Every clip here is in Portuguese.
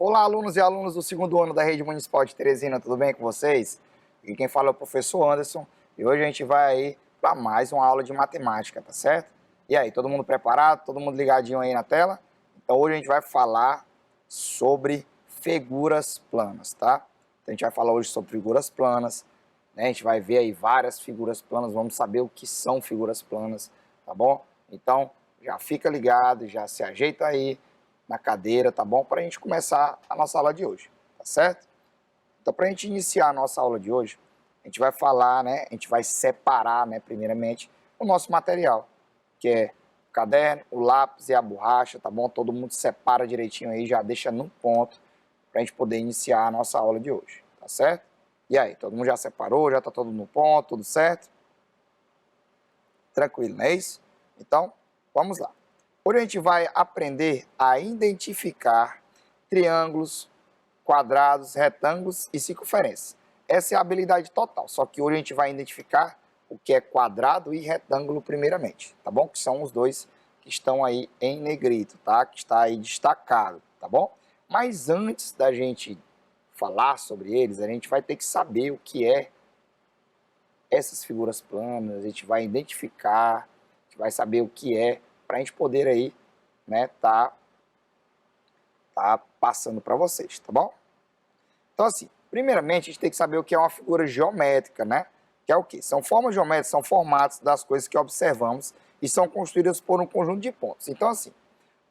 Olá, alunos e alunas do segundo ano da Rede Municipal de Teresina, tudo bem com vocês? Aqui quem fala é o professor Anderson e hoje a gente vai aí para mais uma aula de matemática, tá certo? E aí, todo mundo preparado? Todo mundo ligadinho aí na tela? Então hoje a gente vai falar sobre figuras planas, tá? Então a gente vai falar hoje sobre figuras planas, né? A gente vai ver aí várias figuras planas, vamos saber o que são figuras planas, tá bom? Então já fica ligado, já se ajeita aí na cadeira, tá bom? Para a gente começar a nossa aula de hoje, tá certo? Então, para a gente iniciar a nossa aula de hoje, a gente vai falar, né? A gente vai separar, né? Primeiramente, o nosso material, que é o caderno, o lápis e a borracha, tá bom? Todo mundo separa direitinho aí, já deixa no ponto, para a gente poder iniciar a nossa aula de hoje, tá certo? E aí, todo mundo já separou, já tá todo no ponto, tudo certo? Tranquilo, não é isso? Então, vamos lá. Hoje a gente vai aprender a identificar triângulos, quadrados, retângulos e circunferências. Essa é a habilidade total, só que hoje a gente vai identificar o que é quadrado e retângulo primeiramente, tá bom? Que são os dois que estão aí em negrito, tá? Que está aí destacado, tá bom? Mas antes da gente falar sobre eles, a gente vai ter que saber o que é essas figuras planas, a gente vai identificar, a gente vai saber o que é, para a gente poder aí, né, tá passando para vocês, tá bom? Então assim, primeiramente a gente tem que saber o que é uma figura geométrica, né? Que é o quê? São formas geométricas, são formatos das coisas que observamos e são construídas por um conjunto de pontos. Então assim,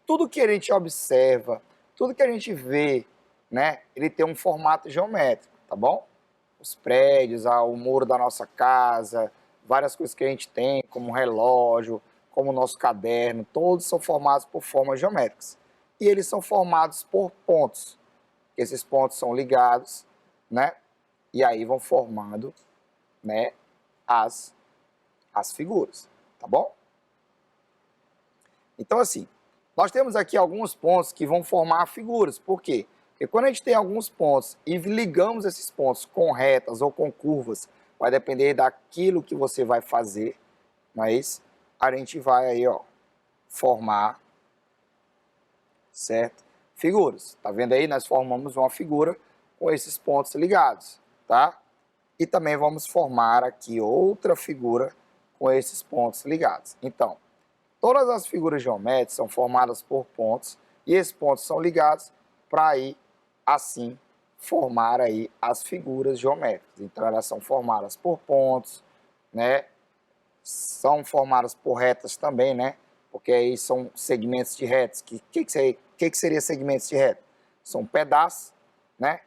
tudo que a gente observa, tudo que a gente vê, né, ele tem um formato geométrico, tá bom? Os prédios, o muro da nossa casa, várias coisas que a gente tem, como relógio, como o nosso caderno, todos são formados por formas geométricas. E eles são formados por pontos. Esses pontos são ligados, né? E aí vão formando, né, as figuras, tá bom? Então assim, nós temos aqui alguns pontos que vão formar figuras. Por quê? Porque quando a gente tem alguns pontos e ligamos esses pontos com retas ou com curvas, vai depender daquilo que você vai fazer, mas a gente vai aí, ó, formar, certo? Figuras. Tá vendo aí? Nós formamos uma figura com esses pontos ligados, tá? E também vamos formar aqui outra figura com esses pontos ligados. Então, todas as figuras geométricas são formadas por pontos e esses pontos são ligados para aí, assim, formar aí as figuras geométricas. Então, elas são formadas por pontos, né? São formadas por retas também, né? Porque aí são segmentos de retas. Que seria segmentos de reta? São pedaços, né?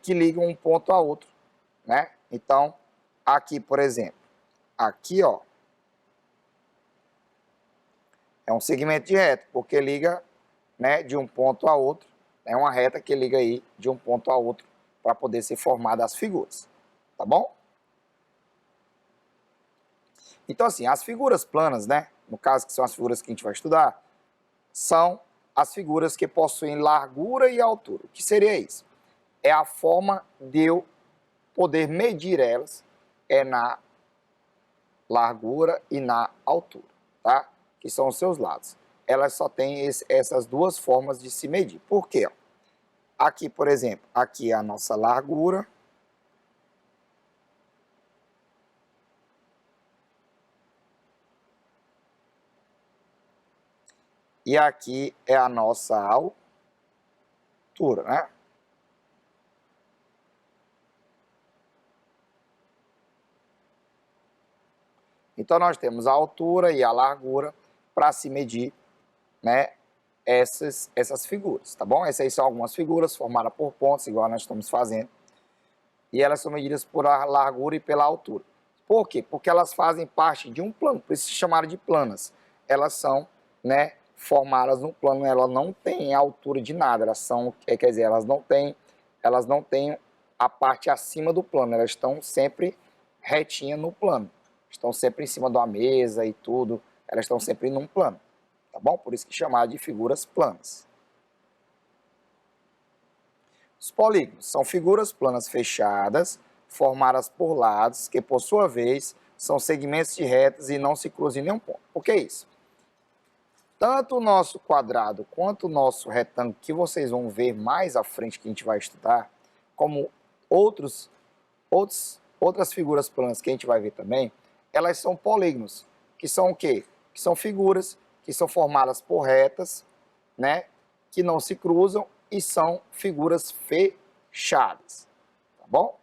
Que ligam um ponto a outro, né? Então, aqui, por exemplo, aqui, ó, é um segmento de reta, porque liga, né, de um ponto a outro. É uma reta que liga aí de um ponto a outro para poder ser formada as figuras, tá bom? Então assim, as figuras planas, né, no caso que são as figuras que a gente vai estudar, são as figuras que possuem largura e altura. O que seria isso? É a forma de eu poder medir elas, é na largura e na altura, tá? Que são os seus lados. Elas só têm essas duas formas de se medir. Por quê? Aqui, por exemplo, aqui é a nossa largura. E aqui é a nossa altura, né? Então, nós temos a altura e a largura para se medir, né, essas figuras, tá bom? Essas aí são algumas figuras formadas por pontos, igual nós estamos fazendo. E elas são medidas por a largura e pela altura. Por quê? Porque elas fazem parte de um plano, por isso se chamaram de planas. Elas são, né, formadas no plano, elas não têm altura de nada, elas são, quer dizer, elas não têm a parte acima do plano, elas estão sempre retinha no plano. Estão sempre em cima de uma mesa e tudo, elas estão sempre num plano, tá bom? Por isso que chamaram de figuras planas. Os polígonos são figuras planas fechadas, formadas por lados, que por sua vez são segmentos de retas e não se cruzam em nenhum ponto. Por que isso? tanto o nosso quadrado quanto o nosso retângulo, que vocês vão ver mais à frente que a gente vai estudar, como outras figuras planas que a gente vai ver também, elas são polígonos, que são o quê? Que são figuras que são formadas por retas, né, que não se cruzam e são figuras fechadas, tá bom?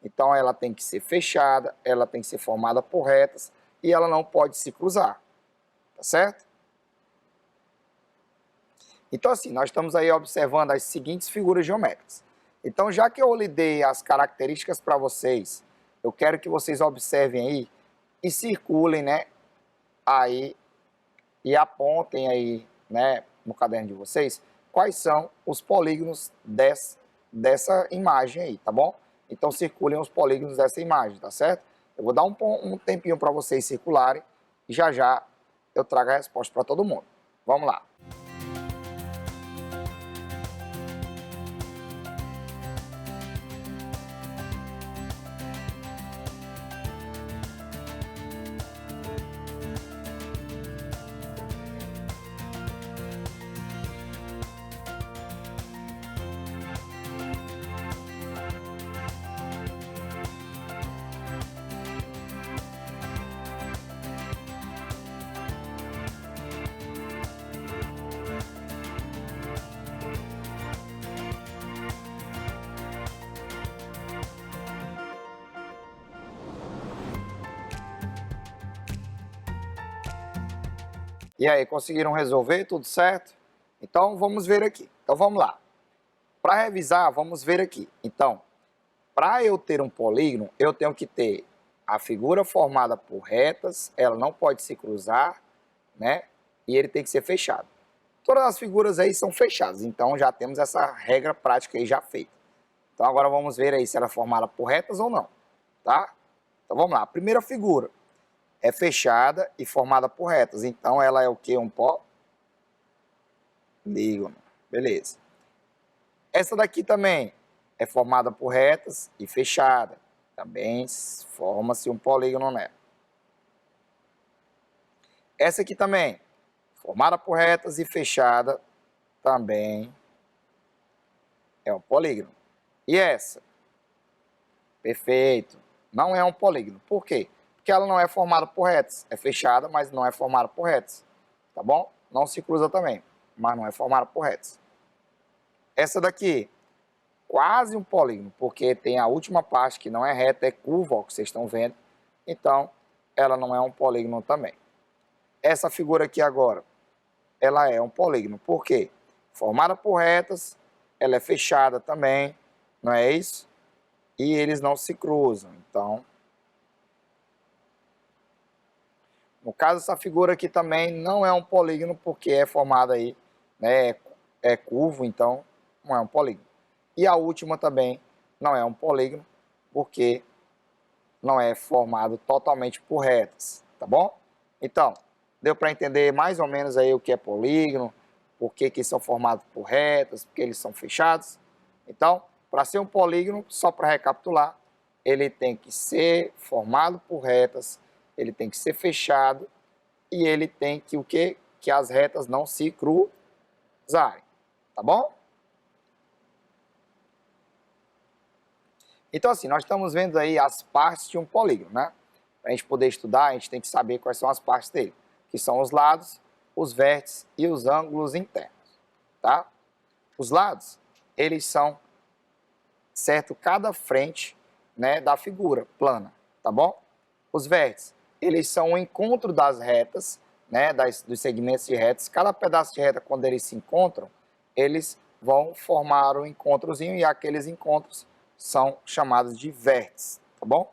Então ela tem que ser fechada, ela tem que ser formada por retas e ela não pode se cruzar, tá certo? Então assim, nós estamos aí observando as seguintes figuras geométricas. Então já que eu lhe dei as características para vocês, eu quero que vocês observem aí e circulem, né, aí e apontem aí, né, no caderno de vocês, quais são os polígonos dessa imagem aí, tá bom? Então circulem os polígonos dessa imagem, tá certo? Eu vou dar um tempinho para vocês circularem e já já eu trago a resposta para todo mundo. Vamos lá. E aí, conseguiram resolver? Tudo certo? Então, vamos ver aqui. Então, vamos lá. Para revisar, vamos ver aqui. Então, para eu ter um polígono, eu tenho que ter a figura formada por retas, ela não pode se cruzar, né? E ele tem que ser fechado. Todas as figuras aí são fechadas, então já temos essa regra prática aí já feita. Então, agora vamos ver aí se ela é formada por retas ou não, tá? Então, vamos lá. A primeira figura é fechada e formada por retas. Então, ela é o quê? Um polígono. Beleza. Essa daqui também é formada por retas e fechada. Também forma-se um polígono nela. Essa aqui também, formada por retas e fechada, também é um polígono. E essa? Perfeito. Não é um polígono. Por quê? Porque ela não é formada por retas. É fechada, mas não é formada por retas. Tá bom? Não se cruza também, mas não é formada por retas. Essa daqui, quase um polígono, porque tem a última parte que não é reta, é curva, ó, que vocês estão vendo. Então, ela não é um polígono também. Essa figura aqui agora, ela é um polígono. Por quê? Formada por retas, ela é fechada também, não é isso? E eles não se cruzam. Então, no caso, essa figura aqui também não é um polígono, porque é formada aí, né, é curvo, então não é um polígono. E a última também não é um polígono, porque não é formado totalmente por retas, tá bom? Então, deu para entender mais ou menos aí o que é polígono, por que são formados por retas, porque eles são fechados. Então, para ser um polígono, só para recapitular, ele tem que ser formado por retas, ele tem que ser fechado e ele tem que o quê? Que as retas não se cruzarem, tá bom? Então, assim, nós estamos vendo aí as partes de um polígono, né? Para a gente poder estudar, a gente tem que saber quais são as partes dele, que são os lados, os vértices e os ângulos internos, tá? Os lados, eles são, certo, cada frente, né, da figura plana, tá bom? Os vértices, eles são o encontro das retas, né, dos segmentos de retas. Cada pedaço de reta, quando eles se encontram, eles vão formar um encontrozinho e aqueles encontros são chamados de vértices, tá bom?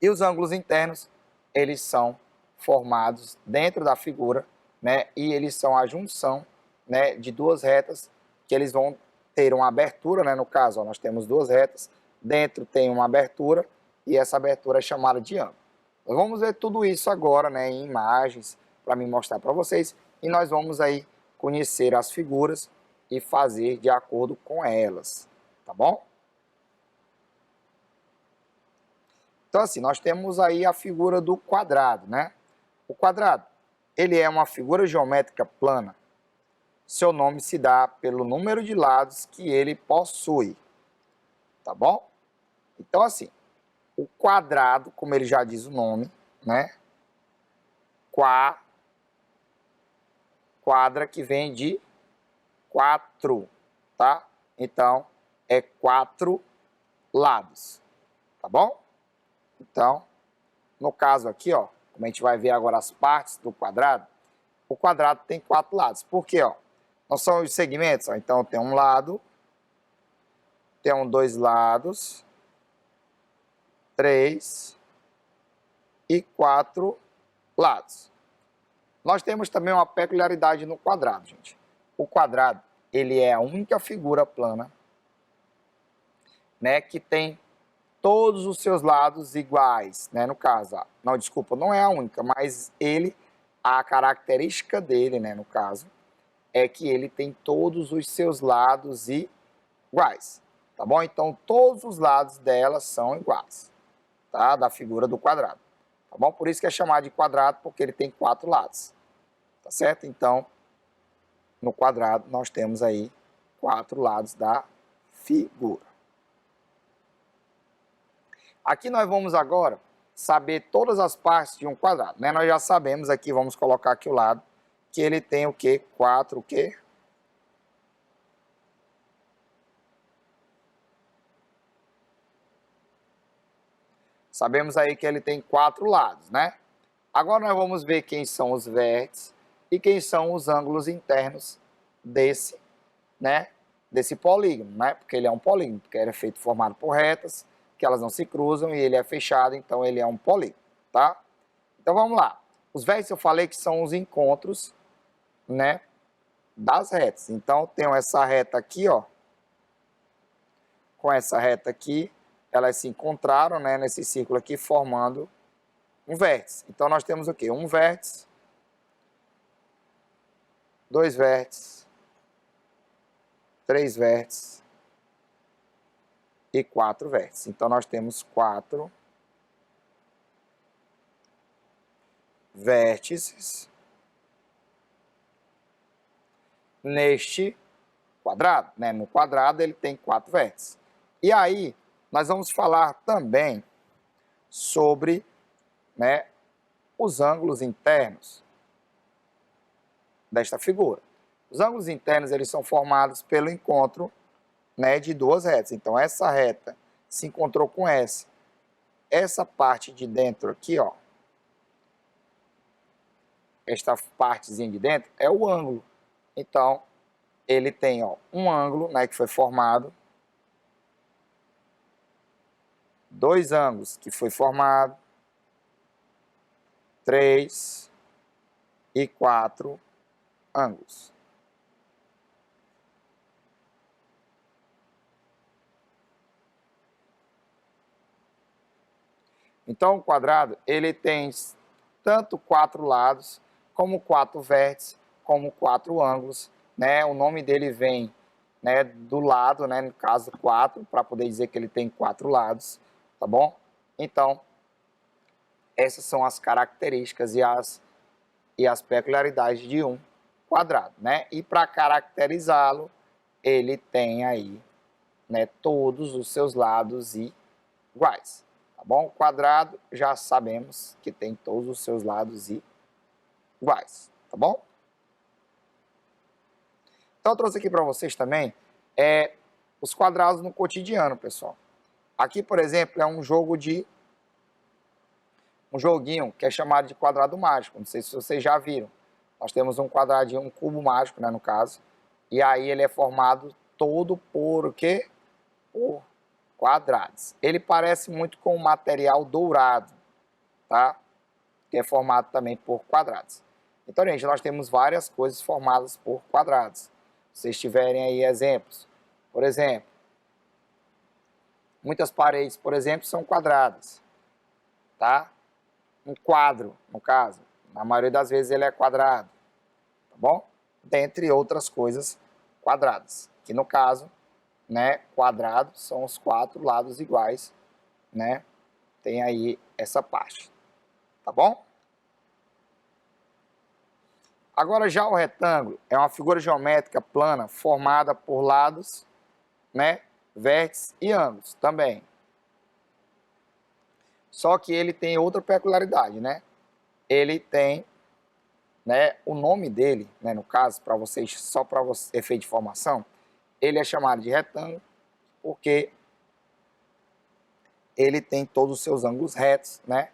E os ângulos internos, eles são formados dentro da figura, né? E eles são a junção, né, de duas retas que eles vão ter uma abertura, né? No caso, ó, nós temos duas retas, dentro tem uma abertura e essa abertura é chamada de ângulo. Nós vamos ver tudo isso agora, né, em imagens, para me mostrar para vocês, e nós vamos aí conhecer as figuras e fazer de acordo com elas, tá bom? Então, assim, nós temos aí a figura do quadrado, né? O quadrado, ele é uma figura geométrica plana, seu nome se dá pelo número de lados que ele possui, tá bom? Então, assim, o quadrado, como ele já diz o nome, né? Quadra, que vem de 4, tá? Então, é 4 lados, tá bom? Então, no caso aqui, ó, como a gente vai ver agora as partes do quadrado, o quadrado tem 4 lados. Por quê, ó? Não são os segmentos, ó. Então, tem um lado, tem 2 lados, 3 e 4 lados. Nós temos também uma peculiaridade no quadrado, gente. O quadrado, ele é a única figura plana, né, que tem todos os seus lados iguais, né, no caso. Não, desculpa, não é a única, mas a característica dele, né, no caso, é que ele tem todos os seus lados iguais, tá bom? Então, todos os lados dela são iguais, tá? Da figura do quadrado, tá bom? Por isso que é chamado de quadrado, porque ele tem 4 lados, tá certo? Então, no quadrado, nós temos aí 4 lados da figura. Aqui nós vamos agora saber todas as partes de um quadrado, né? Nós já sabemos aqui, vamos colocar aqui o lado, que ele tem o quê? 4 o quê? Sabemos aí que ele tem 4 lados, né? Agora nós vamos ver quem são os vértices e quem são os ângulos internos desse, né? Desse polígono, né? Porque ele é um polígono, porque ele é formado por retas, que elas não se cruzam e ele é fechado, então ele é um polígono, tá? Então vamos lá. Os vértices eu falei que são os encontros, né, das retas. Então tenho essa reta aqui, ó, com essa reta aqui, elas se encontraram, né, nesse círculo aqui, formando um vértice. Então nós temos o quê? Um vértice, 2 vértices, 3 vértices e 4 vértices. Então nós temos 4 vértices neste quadrado, né? No quadrado ele tem 4 vértices. E aí nós vamos falar também sobre, né, os ângulos internos desta figura. Os ângulos internos eles são formados pelo encontro, né, de 2 retas. Então essa reta se encontrou com essa. Essa parte de dentro aqui, ó, esta partezinha de dentro é o ângulo. Então ele tem, ó, um ângulo, né, que foi formado, 2 ângulos que foi formado, 3 e 4 ângulos. Então o quadrado ele tem tanto 4 lados, como 4 vértices, como 4 ângulos, né? O nome dele vem, né, do lado, né, no caso 4, para poder dizer que ele tem 4 lados, tá bom? Então, essas são as características e as peculiaridades de um quadrado, né? E para caracterizá-lo, ele tem aí, né, todos os seus lados iguais, tá bom? O quadrado já sabemos que tem todos os seus lados iguais, tá bom? Então eu trouxe aqui para vocês também os quadrados no cotidiano, pessoal. Aqui, por exemplo, é um joguinho que é chamado de quadrado mágico. Não sei se vocês já viram. Nós temos um quadradinho, um cubo mágico, né, no caso. E aí ele é formado todo por o quê? Por quadrados. Ele parece muito com o material dourado, tá? Que é formado também por quadrados. Então, gente, nós temos várias coisas formadas por quadrados. Se vocês tiverem aí exemplos, por exemplo, muitas paredes, por exemplo, são quadradas, tá? Um quadro, no caso, na maioria das vezes ele é quadrado, tá bom? Dentre outras coisas quadradas, que no caso, né, quadrado são os 4 lados iguais, né? Tem aí essa parte, tá bom? Agora já o retângulo é uma figura geométrica plana formada por lados, né, vértices e ângulos também. Só que ele tem outra peculiaridade, né? Ele tem, né, o nome dele, né, no caso, para vocês, só para efeito de formação, ele é chamado de retângulo porque ele tem todos os seus ângulos retos, né,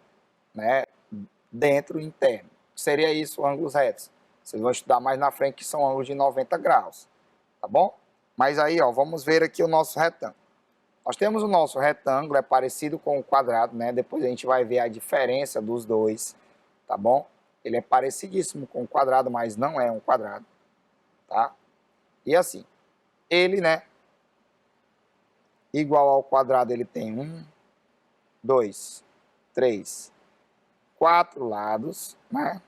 dentro e interno. Seria isso, ângulos retos. Vocês vão estudar mais na frente que são ângulos de 90 graus, tá bom? Mas aí, ó, vamos ver aqui o nosso retângulo. Nós temos o nosso retângulo, é parecido com o quadrado, né? Depois a gente vai ver a diferença dos dois, tá bom? Ele é parecidíssimo com o quadrado, mas não é um quadrado, tá? E assim, ele, né, igual ao quadrado, ele tem 1, 2, 3, 4 lados, né?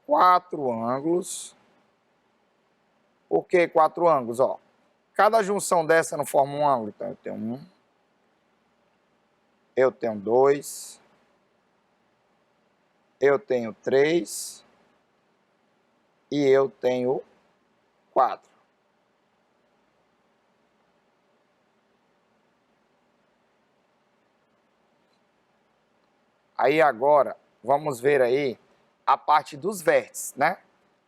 Quatro ângulos. Por que quatro ângulos? Ó, cada junção dessa não forma um ângulo. Então, eu tenho um, eu tenho dois, eu tenho três e eu tenho quatro. Aí agora, vamos ver aí a parte dos vértices, né?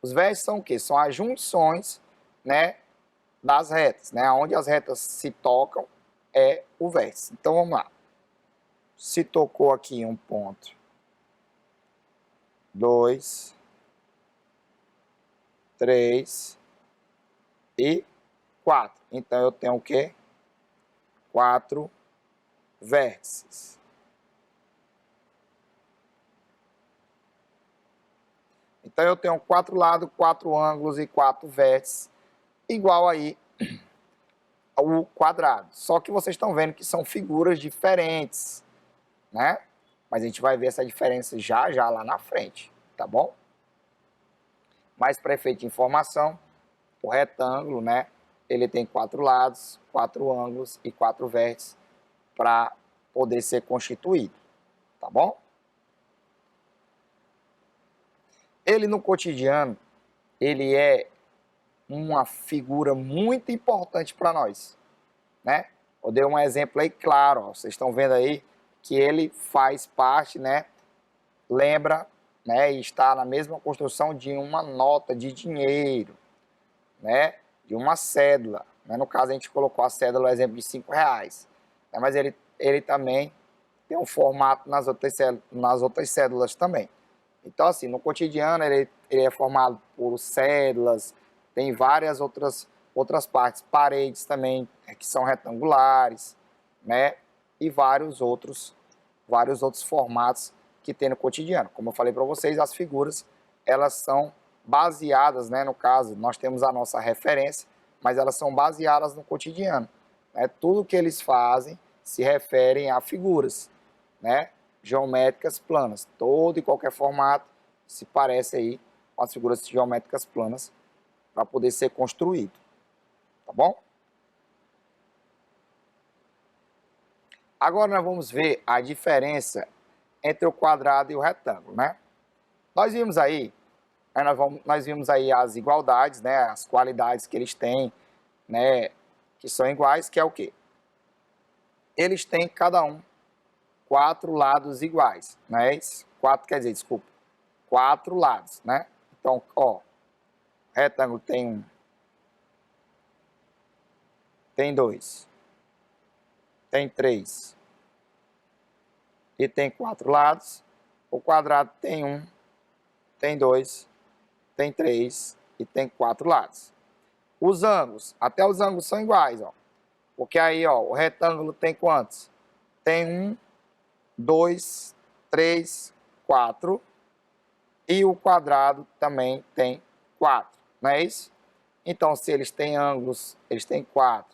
Os vértices são o quê? São as junções, né, das retas, né? Onde as retas se tocam é o vértice. Então, vamos lá. Se tocou aqui um ponto, 2, 3 e 4. Então, eu tenho o quê? 4 vértices. Então, eu tenho 4 lados, 4 ângulos e 4 vértices, igual aí ao quadrado. Só que vocês estão vendo que são figuras diferentes, né? Mas a gente vai ver essa diferença já já lá na frente, tá bom? Mas para efeito de informação, o retângulo, né? Ele tem 4 lados, 4 ângulos e 4 vértices para poder ser constituído, tá bom? Ele no cotidiano, ele é uma figura muito importante para nós, né? Eu dei um exemplo aí claro, ó, vocês estão vendo aí que ele faz parte, né? Lembra, né? E está na mesma construção de uma nota de dinheiro, né? De uma cédula, né? No caso a gente colocou a cédula, o exemplo de R$5, né? Mas ele também tem um formato nas outras cédulas também. Então, assim, no cotidiano ele é formado por cédulas, tem várias outras partes, paredes também, que são retangulares, né? E vários outros formatos que tem no cotidiano. Como eu falei para vocês, as figuras, elas são baseadas, né? No caso, nós temos a nossa referência, mas elas são baseadas no cotidiano, né? Tudo que eles fazem se referem a figuras, né? Geométricas planas. Todo e qualquer formato se parece aí com as figuras geométricas planas para poder ser construído. Tá bom? Agora nós vamos ver a diferença entre o quadrado e o retângulo, né? Nós vimos aí, né, nós vimos aí as igualdades, né? As qualidades que eles têm, né? Que são iguais, que é o quê? Eles têm cada um 4 lados iguais, né? 4, quer dizer, desculpa, 4 lados, né? Então, ó, retângulo tem 1, tem 2, tem 3 e tem 4 lados. O quadrado tem 1, tem 2, tem 3 e tem 4 lados. Os ângulos, até os ângulos são iguais, ó. Porque aí, ó, o retângulo tem quantos? Tem 1, 2, 3, 4 e o quadrado também tem 4, não é isso? Então, se eles têm ângulos, eles têm 4.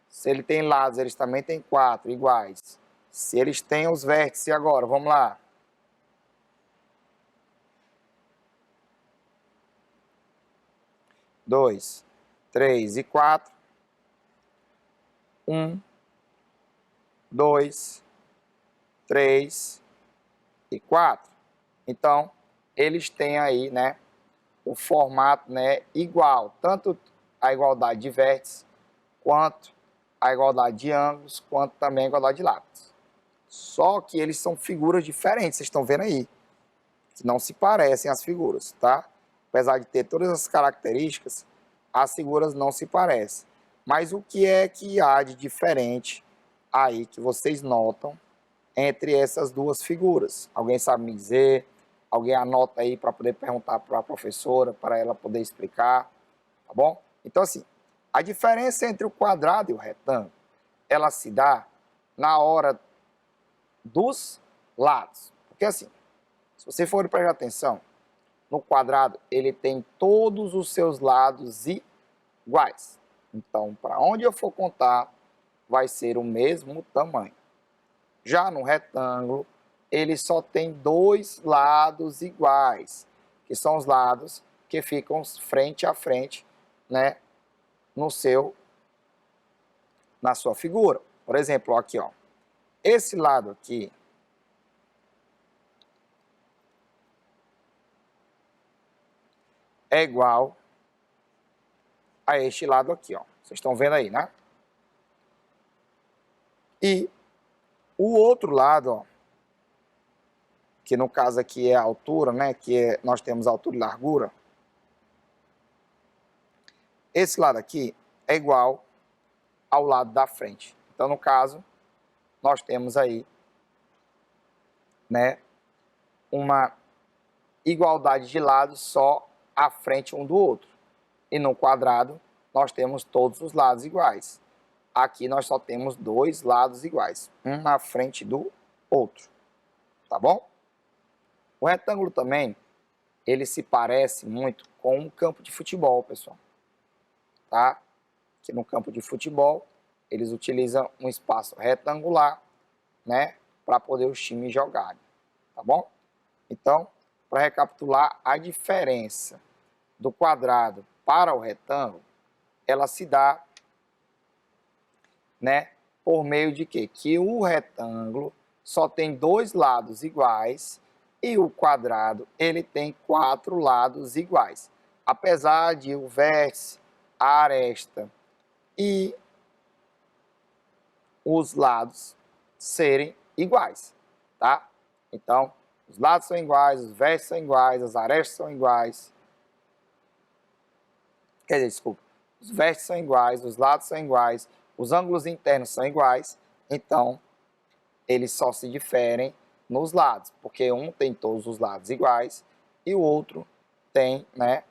Se ele tem lados, eles também têm 4 iguais. Se eles têm os vértices agora, vamos lá. 2, 3 e 4. 1, 2, 3 e 4. Então, eles têm aí, né, o formato, né, igual, tanto a igualdade de vértices, quanto a igualdade de ângulos, quanto também a igualdade de lados. Só que eles são figuras diferentes, vocês estão vendo aí, que não se parecem as figuras, tá? Apesar de ter todas as características, as figuras não se parecem. Mas o que é que há de diferente aí que vocês notam entre essas duas figuras? Alguém sabe me dizer? Alguém anota aí para poder perguntar para a professora, para ela poder explicar, tá bom? Então, assim, a diferença entre o quadrado e o retângulo, ela se dá na hora dos lados. Porque, assim, se você for prestar atenção, no quadrado ele tem todos os seus lados iguais. Então, para onde eu for contar, vai ser o mesmo tamanho. Já no retângulo, ele só tem dois lados iguais, que são os lados que ficam frente a frente, né, na sua figura. Por exemplo, aqui, ó, esse lado aqui é igual a este lado aqui, ó. Vocês estão vendo aí, né? E o outro lado, ó, que no caso aqui é a altura, né, nós temos altura e largura, esse lado aqui é igual ao lado da frente. Então, no caso, nós temos aí, né, uma igualdade de lados só à frente um do outro. E no quadrado, nós temos todos os lados iguais. Aqui nós só temos dois lados iguais, um na frente do outro, tá bom? O retângulo também, ele se parece muito com um campo de futebol, pessoal, tá? Que no campo de futebol, eles utilizam um espaço retangular, né, para poder os times jogarem, tá bom? Então, para recapitular, a diferença do quadrado para o retângulo, ela se dá, né, por meio de quê? Que o retângulo só tem dois lados iguais e o quadrado, ele tem quatro lados iguais. Apesar de o vértice, a aresta e os lados serem iguais, tá? Então, os lados são iguais, os vértices são iguais, as arestas são iguais. Quer dizer, desculpa, os vértices são iguais, os lados são iguais, os ângulos internos são iguais, então eles só se diferem nos lados, porque um tem todos os lados iguais e o outro tem, né,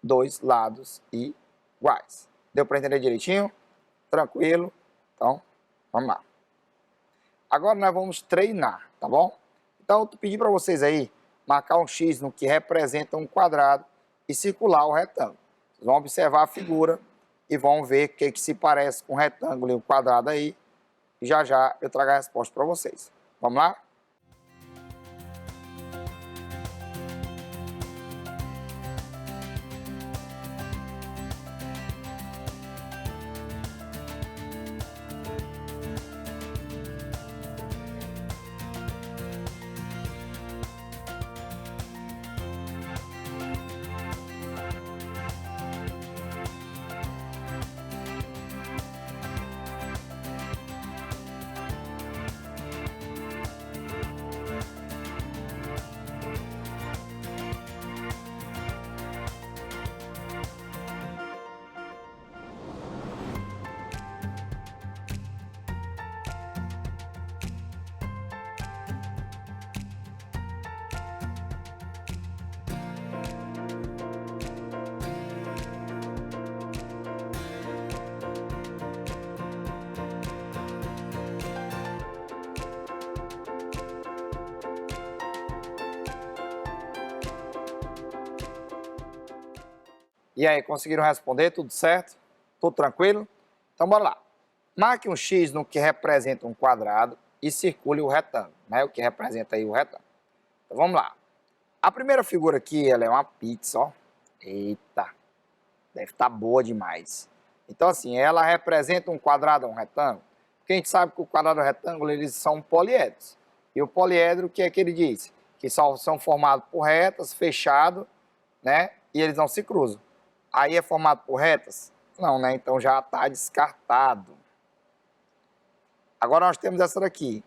dois lados iguais. Deu para entender direitinho? Tranquilo? Então, vamos lá. Agora nós vamos treinar, tá bom? Então, eu pedi para vocês aí marcar um X no que representa um quadrado e circular o retângulo. Vocês vão observar a figura e vão ver o que se parece com o retângulo e o quadrado aí. E já já eu trago a resposta para vocês. Vamos lá? E aí, conseguiram responder? Tudo certo? Tudo tranquilo? Então, bora lá. Marque um X no que representa um quadrado e circule o retângulo, né? O que representa aí o retângulo. Então, vamos lá. A primeira figura aqui, ela é uma pizza, ó. Eita. Deve estar boa demais. Então, assim, ela representa um quadrado ou um retângulo? Porque a gente sabe que o quadrado e o retângulo, eles são poliedros. E o poliedro, o que é que ele diz? Que só são formados por retas, fechado, né? E eles não se cruzam. Aí é formado por retas? Não, né? Então já está descartado. Agora nós temos essa daqui.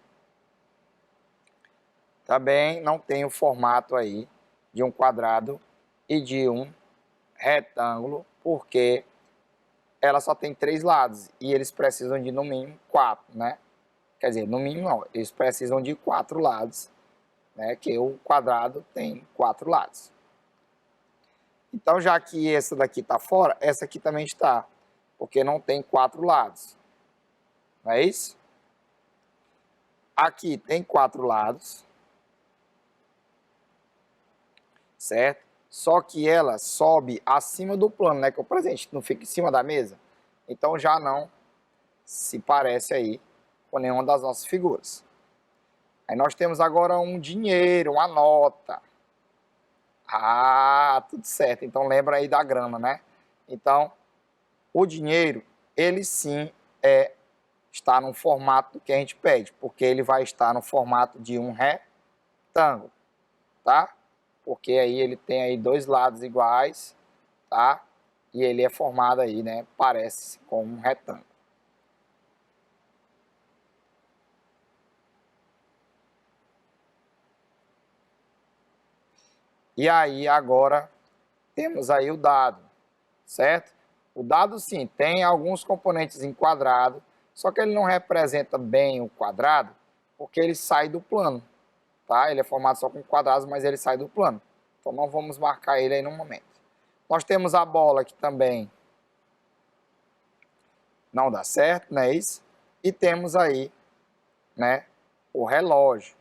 Também não tem o formato aí de um quadrado e de um retângulo, porque ela só tem 3 lados e eles precisam de no mínimo 4, né? Quer dizer, no mínimo não, eles precisam de 4 lados, né? Que o quadrado tem 4 lados. Então, já que essa daqui está fora, essa aqui também está, porque não tem 4 lados. Não é isso? Aqui tem 4 lados, certo? Só que ela sobe acima do plano, né? Que o presente não fica em cima da mesa. Então já não se parece aí com nenhuma das nossas figuras. Aí nós temos agora um dinheiro, uma nota. Ah, tudo certo. Então lembra aí da grana, né? Então, o dinheiro, ele sim está no formato que a gente pede, porque ele vai estar no formato de um retângulo, tá? Porque aí ele tem aí 2 lados iguais, tá? E ele é formado aí, né? Parece com um retângulo. E aí agora temos aí o dado, certo? O dado sim tem alguns componentes em quadrado, só que ele não representa bem o quadrado, porque ele sai do plano, tá? Ele é formado só com quadrados, mas ele sai do plano. Então não vamos marcar ele aí no momento. Nós temos a bola que também não dá certo, não é isso? E temos aí, né, o relógio,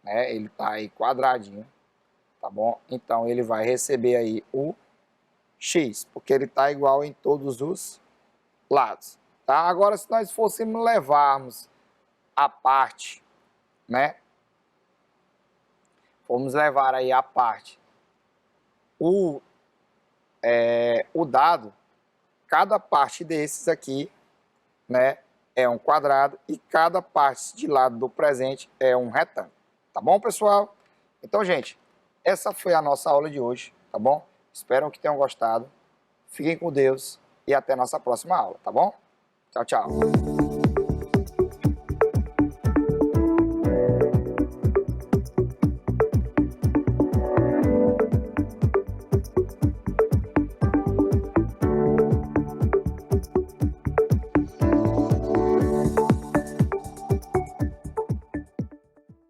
né? Ele tá aí quadradinho, tá bom? Então ele vai receber aí o X, porque ele tá igual em todos os lados, tá? Agora, se nós fôssemos levarmos a parte, né? Vamos levar aí a parte o dado, cada parte desses aqui, né, é um quadrado e cada parte de lado do presente é um retângulo. Tá bom, pessoal? Então, gente, essa foi a nossa aula de hoje, tá bom? Espero que tenham gostado. Fiquem com Deus e até a nossa próxima aula, tá bom? Tchau, tchau.